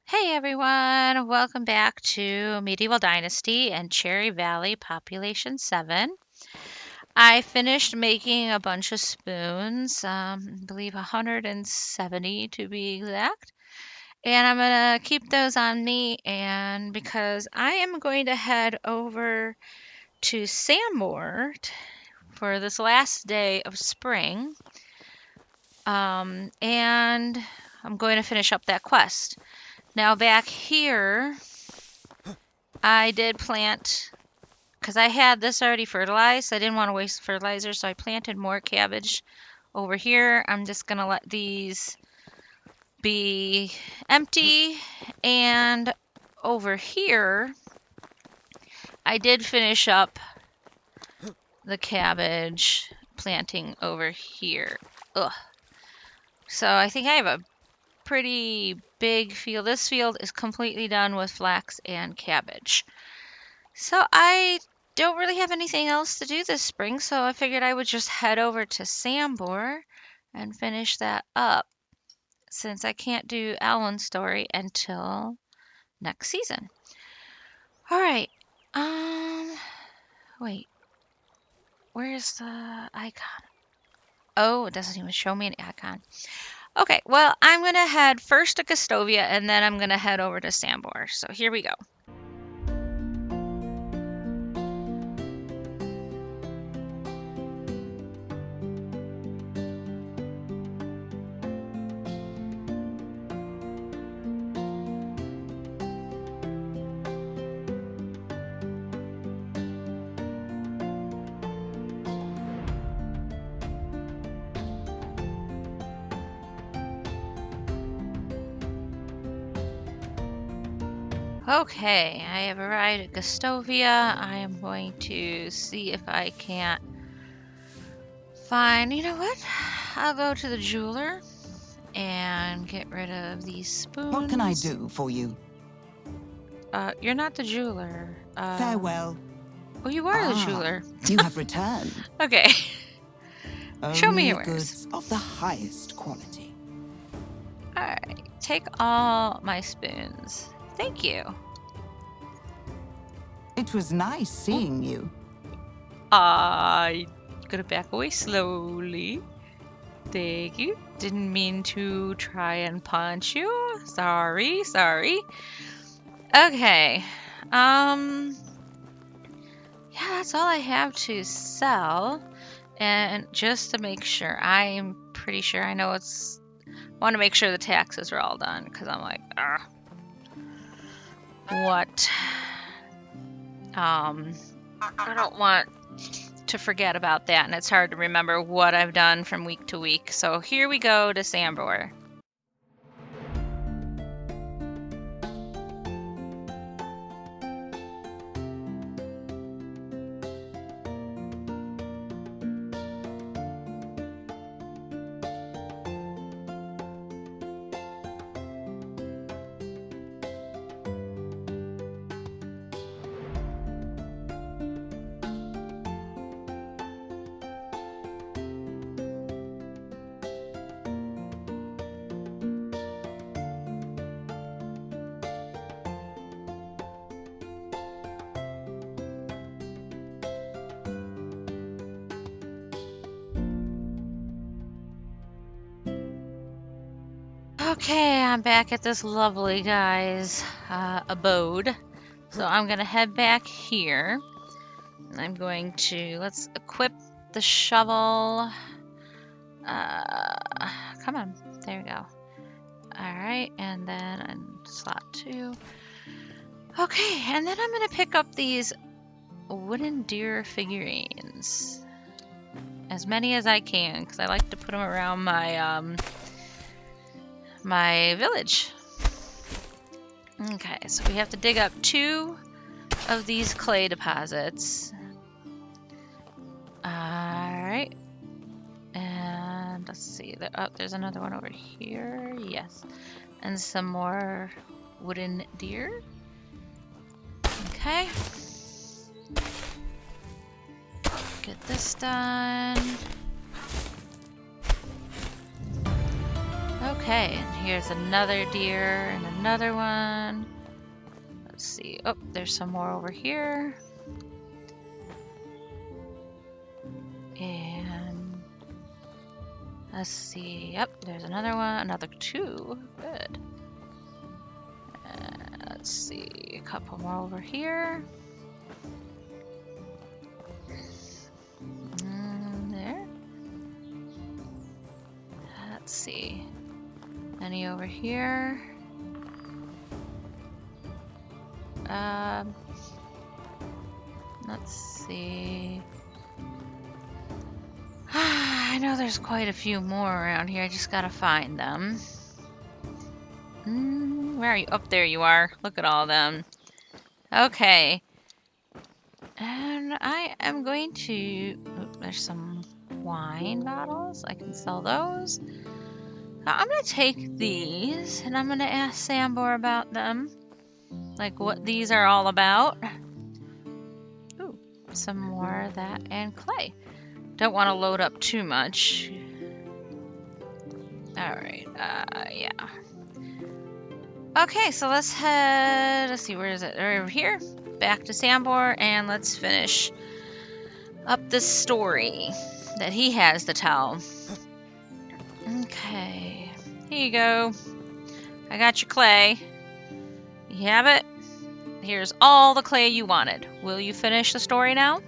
Hey everyone, welcome back to Medieval Dynasty and Cherry Valley Population 7. I finished making a bunch of spoons, I believe 170 to be exact, and I'm going to keep those on me and because I am going to head over to Sambor for this last day of spring, and I'm going to finish up that quest. Now back here, I did plant, because I had this already fertilized. I didn't want to waste fertilizer, so I planted more cabbage over here. I'm just going to let these be empty. And over here, I did finish up the cabbage planting over here. Ugh. So I think I have a pretty big field. This field is completely done with flax and cabbage. So I don't really have anything else to do this spring, so I figured I would just head over to Sambor and finish that up since I can't do Alan's story until next season. All right. Wait. Where's the icon? Oh, it doesn't even show me an icon. Okay, well, I'm going to head first to Gustovia and then I'm going to head over to Sambor. So here we go. Okay, I have arrived at Gustovia. I am going to see if I can't find, you know what? I'll go to the jeweler and get rid of these spoons. What can I do for you? You're not the jeweler. Farewell. Oh, you are the jeweler. You have returned. Okay. Show me Only your wares. goods of the highest quality. Alright, take all my spoons. Thank you. It was nice seeing you. I gotta back away slowly. Thank you. Didn't mean to try and punch you. Sorry. Okay. Yeah, that's all I have to sell. And just to make sure, I'm pretty sure I know it's... want to make sure the taxes are all done, because I'm like, what? I don't want to forget about that, and it's hard to remember what I've done from week to week. So here we go to Sambor. Okay, I'm back at this lovely guy's abode. So I'm gonna head back here. And I'm going to, let's equip the shovel. Come on, there we go. Alright, and then on slot 2. Okay, and then I'm gonna pick up these wooden deer figurines. As many as I can, because I like to put them around my my village. Okay, so we have to dig up 2 of these clay deposits. Alright. And let's see. There's another one over here. Yes. And some more wooden deer. Okay. Get this done. Okay, and here's another deer and another one. Let's see. Oh, there's some more over here. And let's see. Yep, there's another one. Another two. Good. Let's see. A couple more over here. There. Let's see. Any over here? Let's see. I know there's quite a few more around here. I just gotta find them. Where are you? Up there you are. Look at all of them. Okay. And I am going to... Oh, there's some wine bottles. I can sell those. I'm going to take these and I'm going to ask Sambor about them. Like what these are all about. Ooh, some more of that and clay. Don't want to load up too much. Alright, yeah. Okay, so let's head... Let's see, where is it? Over here. Back to Sambor, and let's finish up this story that he has to tell. Okay. Here you go. I got your clay. You have it? Here's all the clay you wanted. Will you finish the story now?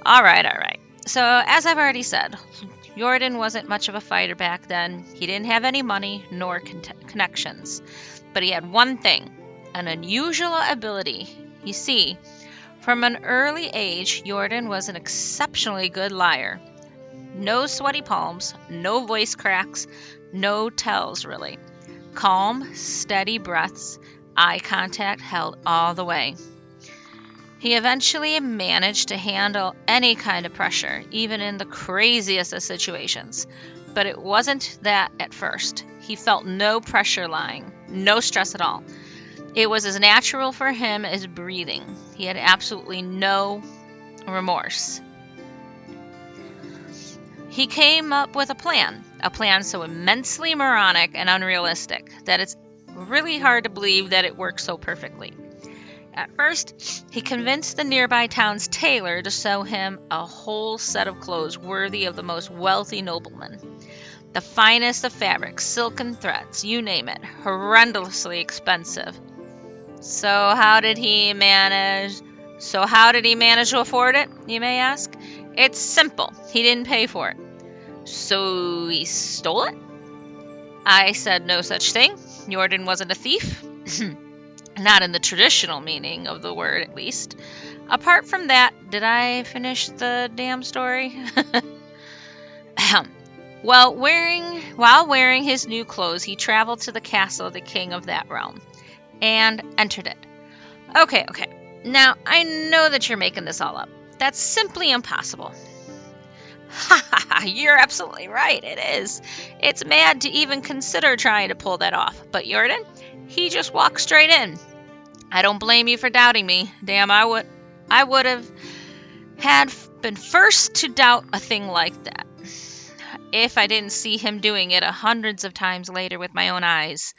Alright, alright. So, as I've already said, Jordan wasn't much of a fighter back then. He didn't have any money nor connections. But he had one thing, an unusual ability. You see, from an early age, Jordan was an exceptionally good liar. No sweaty palms, no voice cracks, no tells really. Calm, steady breaths, eye contact held all the way. He eventually managed to handle any kind of pressure, even in the craziest of situations. But it wasn't that at first. He felt no pressure lying, no stress at all. It was as natural for him as breathing. He had absolutely no remorse. He came up with a plan so immensely moronic and unrealistic that it's really hard to believe that it worked so perfectly. At first, he convinced the nearby town's tailor to sew him a whole set of clothes worthy of the most wealthy nobleman. The finest of fabrics, silken threads, you name it, horrendously expensive. So how did he manage to afford it, you may ask? It's simple. He didn't pay for it. So he stole it? I said no such thing. Jordan wasn't a thief. Not in the traditional meaning of the word, at least. Apart from that, did I finish the damn story? While wearing his new clothes, he traveled to the castle of the king of that realm and entered it. Okay. Now, I know that you're making this all up. That's simply impossible. Ha! You're absolutely right, it is. It's mad to even consider trying to pull that off. But Jordan, he just walked straight in. I don't blame you for doubting me. Damn, I would have had been first to doubt a thing like that if I didn't see him doing it hundreds of times later with my own eyes.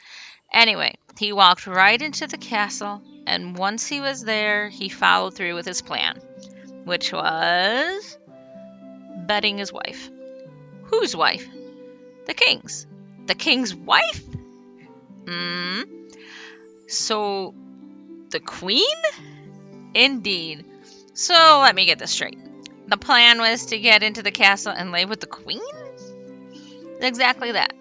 Anyway, he walked right into the castle, and once he was there, he followed through with his plan, which was betting his wife. Whose wife? The king's. The king's wife? So, the queen? Indeed. So, let me get this straight. The plan was to get into the castle and lay with the queen? Exactly that.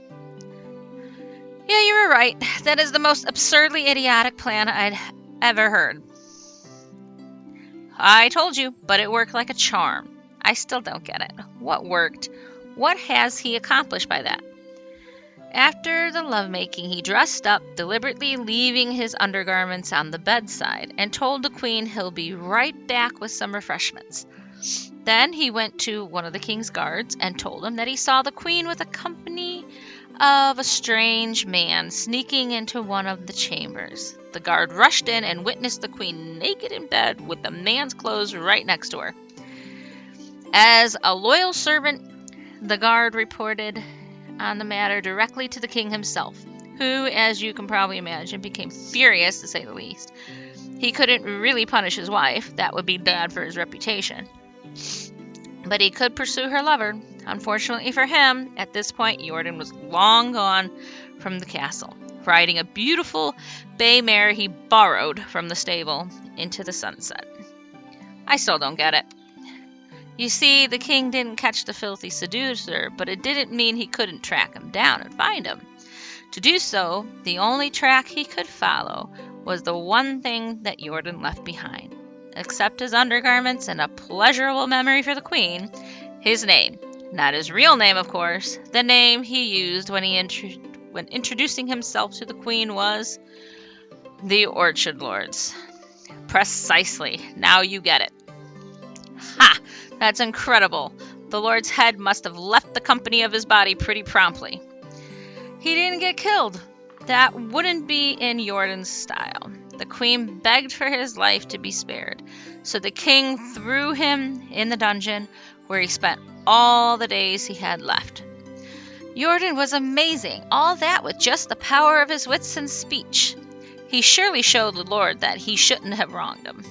Yeah, you were right. That is the most absurdly idiotic plan I'd ever heard. I told you, but it worked like a charm. I still don't get it. What worked? What has he accomplished by that? After the lovemaking, he dressed up, deliberately leaving his undergarments on the bedside, and told the queen he'll be right back with some refreshments. Then he went to one of the king's guards and told him that he saw the queen with a company of a strange man sneaking into one of the chambers. The guard rushed in and witnessed the queen naked in bed with the man's clothes right next to her. As a loyal servant, the guard reported on the matter directly to the king himself, who, as you can probably imagine, became furious to say the least. He couldn't really punish his wife, that would be bad for his reputation. But he could pursue her lover. Unfortunately for him, at this point, Jordan was long gone from the castle, riding a beautiful bay mare he borrowed from the stable into the sunset. I still don't get it. You see, the king didn't catch the filthy seducer, but it didn't mean he couldn't track him down and find him. To do so, the only track he could follow was the one thing that Jordan left behind. Except his undergarments and a pleasurable memory for the queen, his name. Not his real name, of course. The name he used when introducing himself to the queen was the Orchard Lords. Precisely. Now you get it. Ha! That's incredible. The Lord's head must have left the company of his body pretty promptly. He didn't get killed. That wouldn't be in Jordan's style. The queen begged for his life to be spared, so the king threw him in the dungeon where he spent all the days he had left. Jordan was amazing, all that with just the power of his wits and speech. He surely showed the Lord that he shouldn't have wronged him.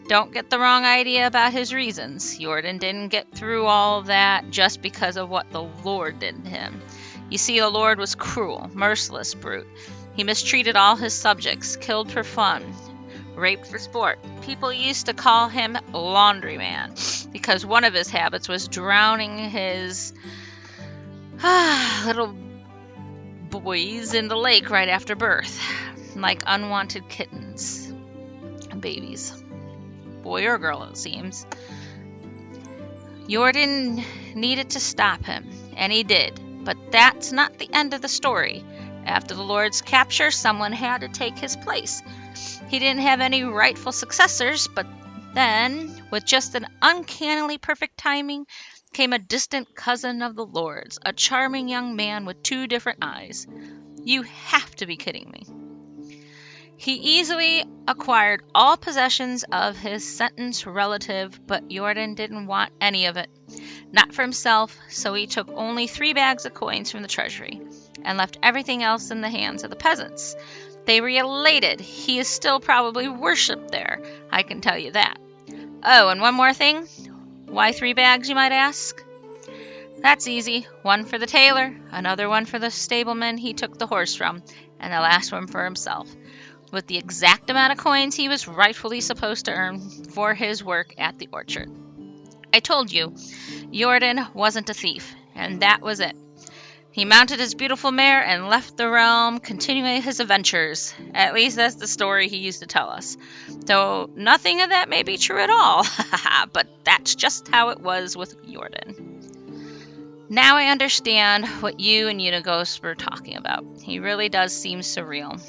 Don't get the wrong idea about his reasons. Jordan didn't get through all that just because of what the Lord did to him. You see, the Lord was cruel, merciless brute. He mistreated all his subjects, killed for fun, raped for sport. People used to call him Laundryman because one of his habits was drowning his little boys in the lake right after birth, like unwanted kittens, babies. Boy or girl, it seems. Jordan needed to stop him, and he did. But that's not the end of the story. After the Lord's capture, someone had to take his place. He didn't have any rightful successors, but then, with just an uncannily perfect timing, came a distant cousin of the Lord's, a charming young man with 2 different eyes. You have to be kidding me. He easily acquired all possessions of his sentenced relative, but Jordan didn't want any of it. Not for himself, so he took only 3 bags of coins from the treasury and left everything else in the hands of the peasants. They were elated. He is still probably worshipped there, I can tell you that. Oh, and one more thing. Why 3 bags, you might ask? That's easy. One for the tailor, another one for the stableman he took the horse from, and the last one for himself, with the exact amount of coins he was rightfully supposed to earn for his work at the orchard. I told you, Jordan wasn't a thief, and that was it. He mounted his beautiful mare and left the realm, continuing his adventures. At least that's the story he used to tell us. Though nothing of that may be true at all, but that's just how it was with Jordan. Now I understand what you and Unighost were talking about. He really does seem surreal.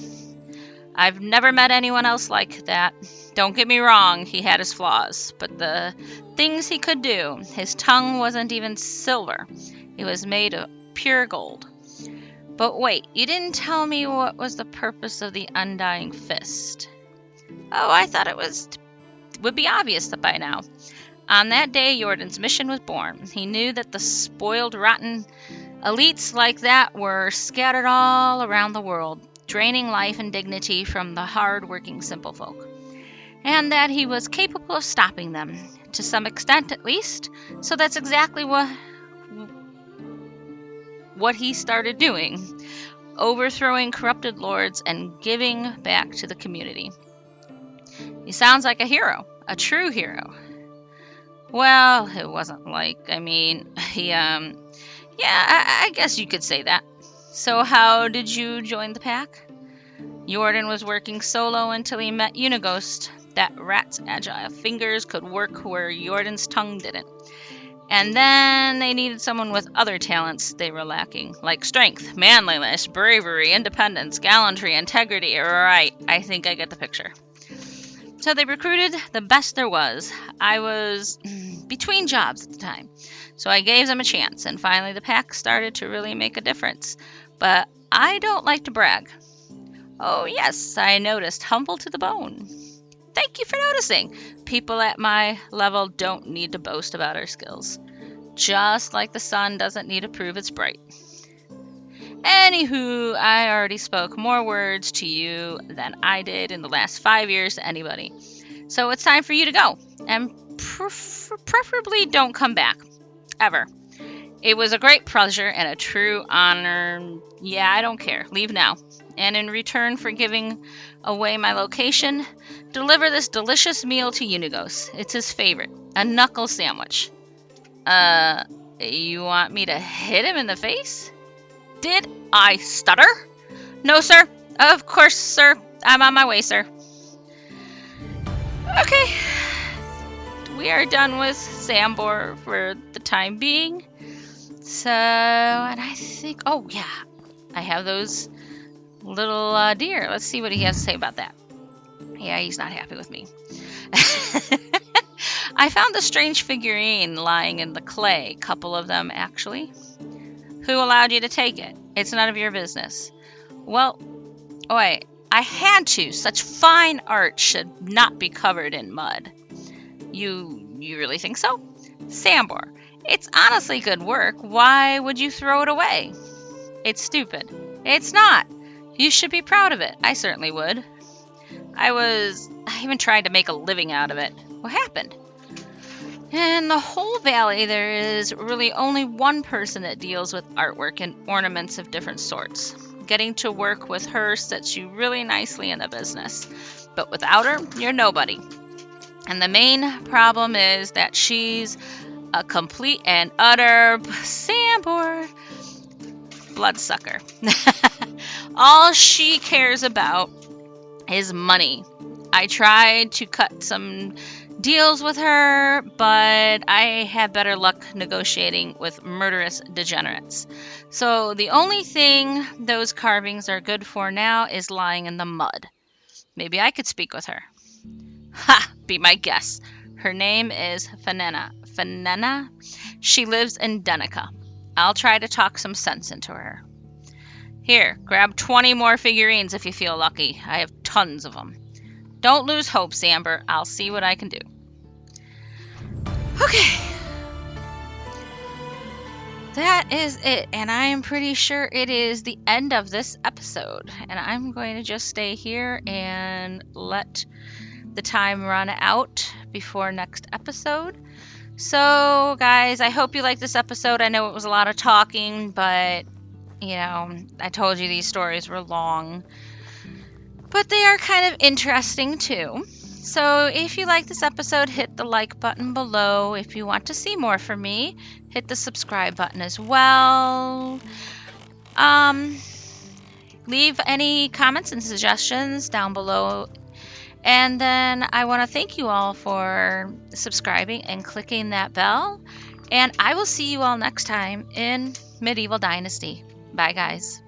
I've never met anyone else like that. Don't get me wrong, he had his flaws, but the things he could do, his tongue wasn't even silver. It was made of pure gold. But wait, you didn't tell me what was the purpose of the Undying Fist. Oh, I thought it would be obvious by now. On that day, Jordan's mission was born. He knew that the spoiled, rotten elites like that were scattered all around the world, draining life and dignity from the hard-working simple folk, and that he was capable of stopping them, to some extent at least. So that's exactly what he started doing, overthrowing corrupted lords and giving back to the community. He sounds like a hero, a true hero. Well, it wasn't like, I guess you could say that. So how did you join the pack? Jordan was working solo until he met Unighost. That rat's agile fingers could work where Jordan's tongue didn't. And then they needed someone with other talents they were lacking, like strength, manliness, bravery, independence, gallantry, integrity. Right, I think I get the picture. So they recruited the best there was. I was between jobs at the time, so I gave them a chance, and finally the pack started to really make a difference. But I don't like to brag. Oh yes, I noticed, humble to the bone. Thank you for noticing. People at my level don't need to boast about our skills. Just like the sun doesn't need to prove it's bright. Anywho, I already spoke more words to you than I did in the last 5 years to anybody. So it's time for you to go. And preferably don't come back. Ever. It was a great pleasure and a true honor. Yeah, I don't care. Leave now. And in return for giving away my location, deliver this delicious meal to Unigos. It's his favorite. A knuckle sandwich. You want me to hit him in the face? Did I stutter? No, sir. Of course, sir. I'm on my way, sir. Okay. We are done with Sambor for the time being. So, and I think, oh yeah, I have those little deer. Let's see what he has to say about that. Yeah, he's not happy with me. I found the strange figurine lying in the clay, couple of them actually. Who allowed you to take it? It's none of your business. Well, wait, I had to. Such fine art should not be covered in mud. You really think so? Sambor, it's honestly good work. Why would you throw it away? It's stupid. It's not. You should be proud of it. I certainly would. I even tried to make a living out of it. What happened? In the whole valley, there is really only one person that deals with artwork and ornaments of different sorts. Getting to work with her sets you really nicely in the business. But without her, you're nobody. And the main problem is that she's a complete and utter Sambor bloodsucker. All she cares about is money. I tried to cut some deals with her, but I had better luck negotiating with murderous degenerates. So the only thing those carvings are good for now is lying in the mud. Maybe I could speak with her. Ha! Be my guest. Her name is Fanena. Fanena? She lives in Denica. I'll try to talk some sense into her. Here, grab 20 more figurines if you feel lucky. I have tons of them. Don't lose hope, Sambor. I'll see what I can do. Okay. That is it, and I am pretty sure it is the end of this episode. And I'm going to just stay here and let the time run out before next episode. So, guys, I hope you liked this episode. I know it was a lot of talking, but, you know, I told you these stories were long. But they are kind of interesting, too. So if you like this episode, hit the like button below. If you want to see more from me, hit the subscribe button as well. Leave any comments and suggestions down below. And then I want to thank you all for subscribing and clicking that bell. And I will see you all next time in Medieval Dynasty. Bye, guys.